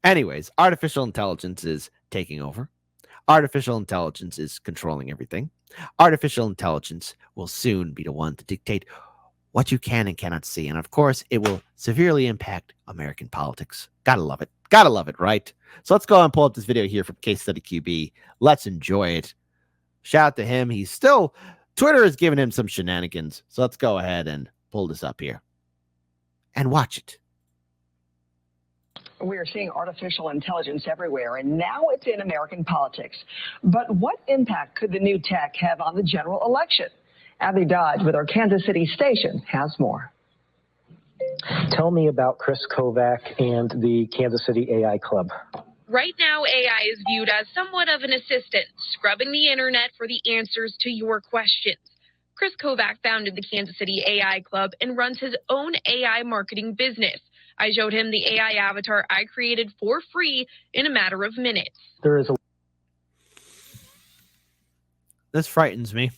Anyways, artificial intelligence is taking over. Artificial intelligence is controlling everything. Artificial intelligence will soon be the one to dictate what you can and cannot see. And of course, it will severely impact American politics. Gotta love it. Gotta love it, right? So let's go and pull up this video here from Case Study QB. Let's enjoy it. Shout out to him. Twitter is giving him some shenanigans. So let's go ahead and pull this up here and watch it. We are seeing artificial intelligence everywhere, and now it's in American politics. But what impact could the new tech have on the general election? Abby Dodge with our Kansas City station has more. Tell me about Chris Kovac and the Kansas City AI Club. Right now, AI is viewed as somewhat of an assistant, scrubbing the internet for the answers to your questions. Chris Kovac founded the Kansas City AI Club and runs his own AI marketing business. I showed him the AI avatar I created for free in a matter of minutes. This frightens me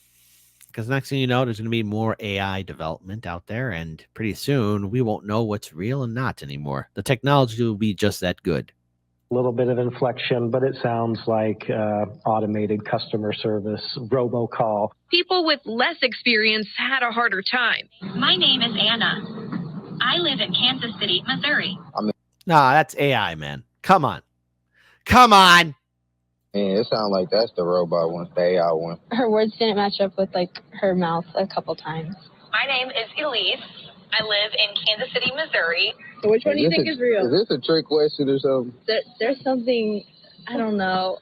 because next thing you know, there's going to be more AI development out there, and pretty soon we won't know what's real and not anymore. The technology will be just that good. A little bit of inflection, but it sounds like automated customer service, robocall. People with less experience had a harder time. My name is Anna. I live in Kansas City, Missouri. Nah, that's AI, man. Come on. Come on. Man, it sounds like that's the robot one, the AI one. Her words didn't match up with her mouth a couple times. My name is Elise. I live in Kansas City, Missouri. So which one do you think is real? Is this a trick question or something? There's something, I don't know.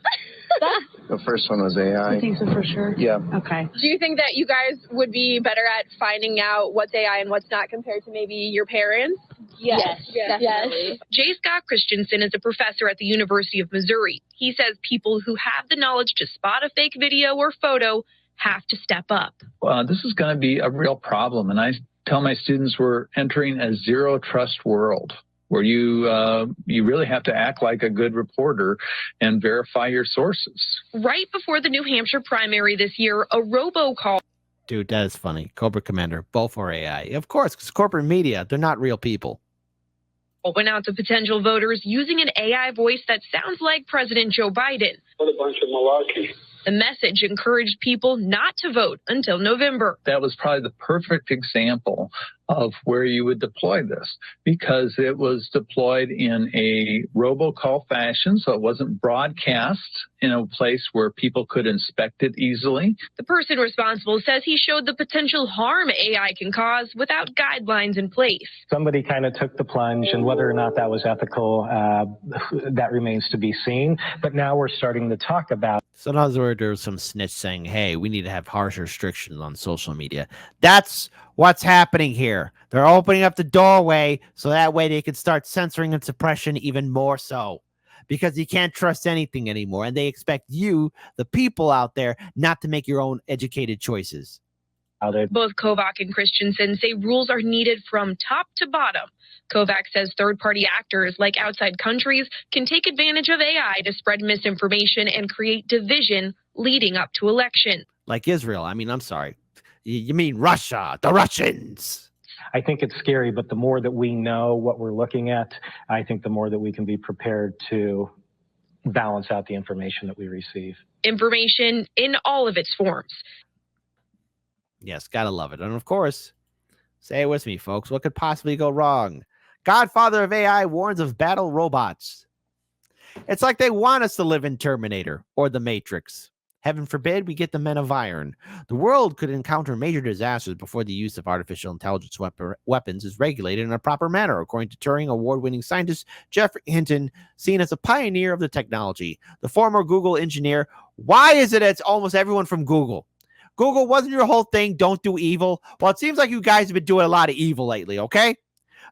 The first one was AI. I think so for sure. Yeah. Okay. Do you think that you guys would be better at finding out what's AI and what's not compared to maybe your parents? Yes. Definitely. J. Scott Christensen is a professor at the University of Missouri. He says people who have the knowledge to spot a fake video or photo have to step up. This is going to be a real problem, and I tell my students we're entering a zero trust world where you really have to act like a good reporter and verify your sources. Right before the New Hampshire primary this year, a robocall. Dude, that is funny. Cobra Commander, both are AI. Of course, because corporate media, they're not real people. Went out to potential voters using an AI voice that sounds like President Joe Biden. What a bunch of malarkey. The message encouraged people not to vote until November. That was probably the perfect example of where you would deploy this, because it was deployed in a robocall fashion, so it wasn't broadcast in a place where people could inspect it easily. The person responsible says he showed the potential harm AI can cause without guidelines in place. Somebody kind of took the plunge, and whether or not that was ethical, that remains to be seen. But now we're starting to talk about. So in other words, there's some snitch saying, hey, we need to have harsher restrictions on social media. That's what's happening here. They're opening up the doorway so that way they can start censoring and suppression even more so, because you can't trust anything anymore. And they expect you, the people out there, not to make your own educated choices. Both Kovac and Christensen say rules are needed from top to bottom. Kovac says third-party actors like outside countries can take advantage of AI to spread misinformation and create division leading up to election. Like Israel. I mean, I'm sorry. You mean Russia, the Russians. I think it's scary, but the more that we know what we're looking at, I think the more that we can be prepared to balance out the information that we receive. Information in all of its forms. Yes, gotta love it. And of course, say it with me, folks. What could possibly go wrong? Godfather of AI warns of battle robots. It's like they want us to live in Terminator or The Matrix. Heaven forbid we get the Men of Iron. The world could encounter major disasters before the use of artificial intelligence weapons is regulated in a proper manner, according to Turing Award-winning scientist Geoffrey Hinton, seen as a pioneer of the technology. The former Google engineer. Why is it it's almost everyone from Google? Google, wasn't your whole thing don't do evil? Well, it seems like you guys have been doing a lot of evil lately, okay?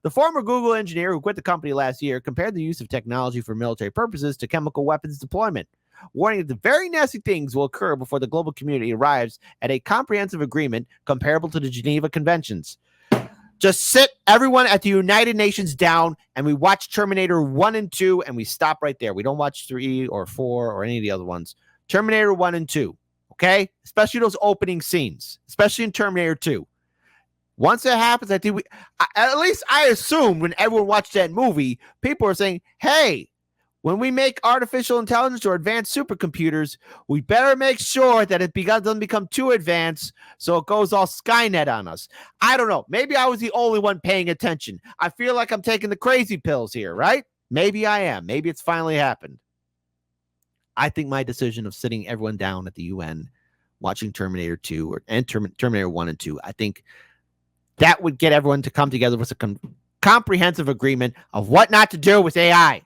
The former Google engineer who quit the company last year compared the use of technology for military purposes to chemical weapons deployment, warning that the very nasty things will occur before the global community arrives at a comprehensive agreement comparable to the Geneva Conventions. Just sit everyone at the United Nations down, and we watch Terminator 1 and 2, and we stop right there. We don't watch 3 or 4 or any of the other ones. Terminator 1 and 2. Okay, especially those opening scenes, especially in Terminator 2. Once that happens, I think at least I assume when everyone watched that movie, people are saying, hey, when we make artificial intelligence or advanced supercomputers, we better make sure that it doesn't become too advanced so it goes all Skynet on us. I don't know. Maybe I was the only one paying attention. I feel like I'm taking the crazy pills here, right? Maybe I am. Maybe it's finally happened. I think my decision of sitting everyone down at the UN watching Terminator 2 and Terminator 1 and 2, I think that would get everyone to come together with a comprehensive agreement of what not to do with AI.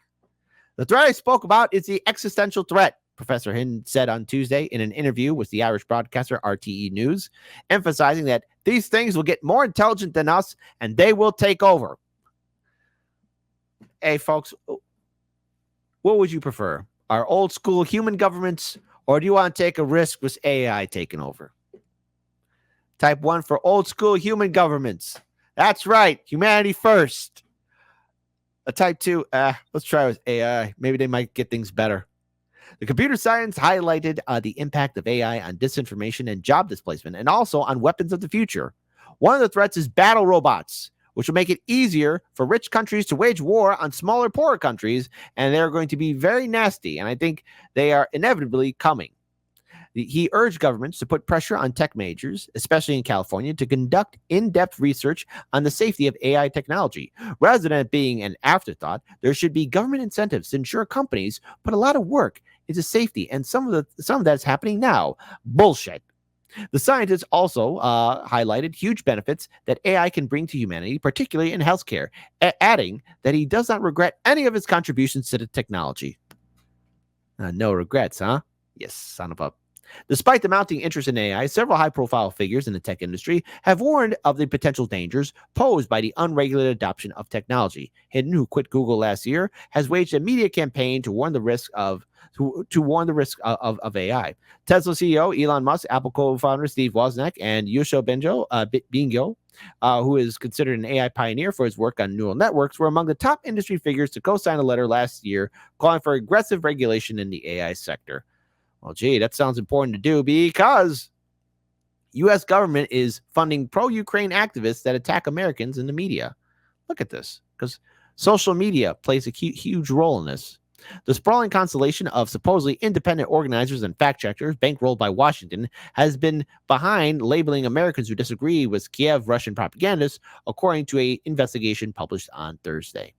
The threat I spoke about is the existential threat, Professor Hind said on Tuesday in an interview with the Irish broadcaster RTE News, emphasizing that these things will get more intelligent than us and they will take over. Hey, folks, what would you prefer? Our old school human governments, or do you want to take a risk with AI taking over? Type 1 for old school human governments. That's right, humanity first. A type 2, let's try with AI. Maybe they might get things better. The computer science highlighted the impact of AI on disinformation and job displacement, and also on weapons of the future. One of the threats is battle robots, which will make it easier for rich countries to wage war on smaller, poorer countries, and they're going to be very nasty, and I think they are inevitably coming. He urged governments to put pressure on tech majors, especially in California, to conduct in-depth research on the safety of AI technology. Rather than it being an afterthought, there should be government incentives to ensure companies put a lot of work into safety, and some of that's happening now. Bullshit. The scientists also highlighted huge benefits that AI can bring to humanity, particularly in healthcare, adding that he does not regret any of his contributions to the technology. No regrets, huh? Yes, son of a... Despite the mounting interest in AI, several high-profile figures in the tech industry have warned of the potential dangers posed by the unregulated adoption of technology. Hidden, who quit Google last year, has waged a media campaign to warn the risk of AI. Tesla CEO Elon Musk, Apple co-founder Steve Wozniak, and Yusho Bingyo, who is considered an AI pioneer for his work on neural networks, were among the top industry figures to co-sign a letter last year calling for aggressive regulation in the AI sector. Well, gee, that sounds important to do because U.S. government is funding pro-Ukraine activists that attack Americans in the media. Look at this, because social media plays a huge role in this. The sprawling constellation of supposedly independent organizers and fact-checkers bankrolled by Washington has been behind labeling Americans who disagree with Kiev Russian propagandists, according to an investigation published on Thursday.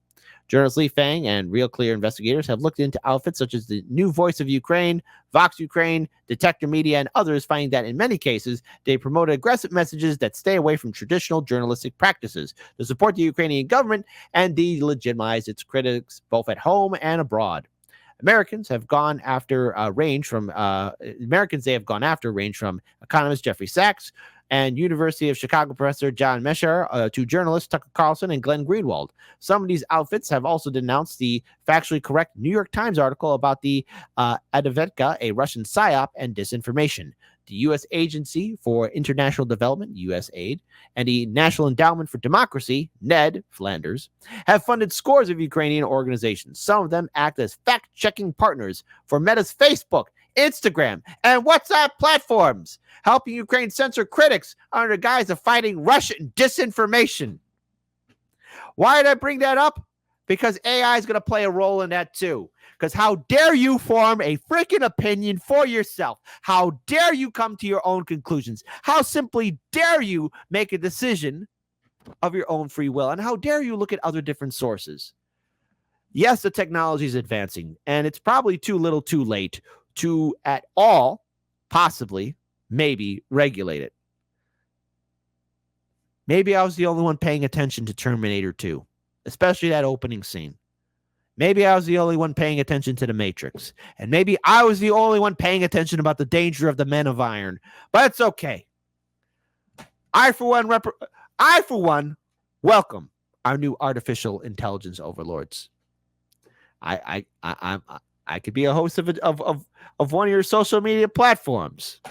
Journalist Lee Fang and Real Clear investigators have looked into outfits such as the New Voice of Ukraine, Vox Ukraine, Detector Media, and others, finding that in many cases, they promoted aggressive messages that stay away from traditional journalistic practices to support the Ukrainian government and delegitimize its critics both at home and abroad. Americans have gone after range from economist Jeffrey Sachs and University of Chicago professor John Mesher to journalists Tucker Carlson and Glenn Greenwald. Some of these outfits have also denounced the factually correct New York Times article about the Advetka, a Russian psyop, and disinformation. The U.S. Agency for International Development, USAID, and the National Endowment for Democracy, NED, Flanders, have funded scores of Ukrainian organizations. Some of them act as fact-checking partners for Meta's Facebook, Instagram, and WhatsApp platforms, helping Ukraine censor critics under the guise of fighting Russian disinformation. Why did I bring that up? Because AI is going to play a role in that too. Because how dare you form a freaking opinion for yourself? How dare you come to your own conclusions? How simply dare you make a decision of your own free will? And how dare you look at other different sources? Yes, the technology is advancing, and it's probably too little too late to at all possibly maybe regulate it. Maybe I was the only one paying attention to Terminator 2, especially that opening scene. Maybe I was the only one paying attention to The Matrix. And maybe I was the only one paying attention about the danger of the Men of Iron. But it's okay. I, for one, welcome our new artificial intelligence overlords. I could be a host of one of your social media platforms.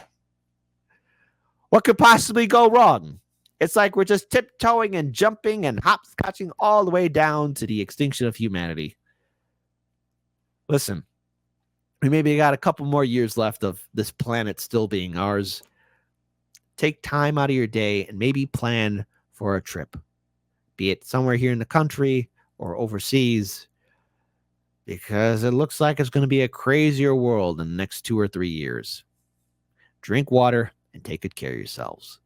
What could possibly go wrong? It's like we're just tiptoeing and jumping and hopscotching all the way down to the extinction of humanity. Listen, we maybe got a couple more years left of this planet still being ours. Take time out of your day and maybe plan for a trip, be it somewhere here in the country or overseas. because it looks like it's going to be a crazier world in the next 2 or 3 years. Drink water and take good care of yourselves.